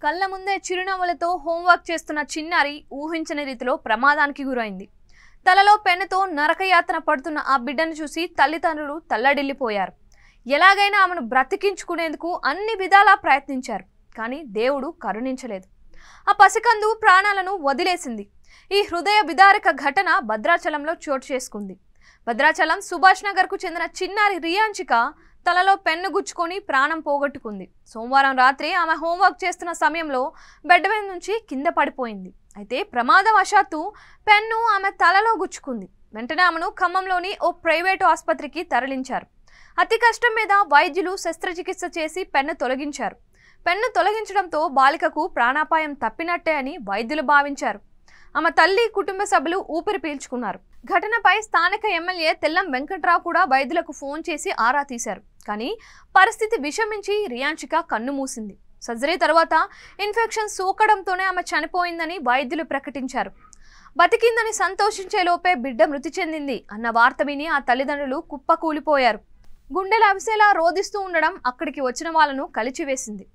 కళ్ళ ముందే చిరునవ్వులతో హోంవర్క్ చేస్తున్న చిన్నారి ఊహించని రీతిలో ప్రమాదానికి గురైంది. తలలో పెన్నుతో నరకయాతన పడుతున్న ఆ బిడ్డను చూసి తల్లిదండ్రులు తల్లడిల్లిపోయారు. ఎలాగైనా ఆమెను బ్రతికించుకునేందుకు అన్ని విధాలా ప్రయత్నించారు. కానీ దేవుడు కరుణించలేదు. ఆ పసికందు ప్రాణాలను వదిలేసింది. ఈ హృదయ విదారక ఘటన భద్రాచలంలో చోటు చేసుకుంది. భద్రాచలం సుభాష్ నగర్కు చెందిన చిన్నారి రియాంచిక తలలో పెన్ను గుచ్చుకొని ప్రాణం పోగొట్టుకుంది. సోమవారం రాత్రి ఆమె హోంవర్క్ చేస్తున్న సమయంలో బెడ్ మీద నుంచి కింద పడిపోయింది. అయితే ప్రమాదవశాత్తు పెన్ను ఆమె తలలో గుచ్చుకుంది. వెంటనే ఆమెను ఖమ్మంలోని ఓ ప్రైవేటు ఆసుపత్రికి తరలించారు. అతి కష్టం మీద వైద్యులు శస్త్రచికిత్స చేసి పెన్ను తొలగించారు. పెన్ను తొలగించడంతో బాలికకు ప్రాణాపాయం తప్పినట్టే అని వైద్యులు భావించారు. ఆమె తల్లి, కుటుంబ సభ్యులు ఊపిరి పీల్చుకున్నారు. ఘటనపై స్థానిక ఎమ్మెల్యే తెల్లం వెంకట్రావు కూడా వైద్యులకు ఫోన్ చేసి ఆరా తీశారు. కానీ పరిస్థితి విషమించి రియాంచిక కన్ను మూసింది. సర్జరీ తర్వాత ఇన్ఫెక్షన్ సోకడంతోనే ఆమె చనిపోయిందని వైద్యులు ప్రకటించారు. బతికిందని సంతోషించే లోపే బిడ్డ మృతి చెందింది అన్న వార్త విని ఆ తల్లిదండ్రులు కుప్పకూలిపోయారు. గుండెల అవిసేలా రోదిస్తూ ఉండడం అక్కడికి వచ్చిన వాళ్ళను కలిచివేసింది.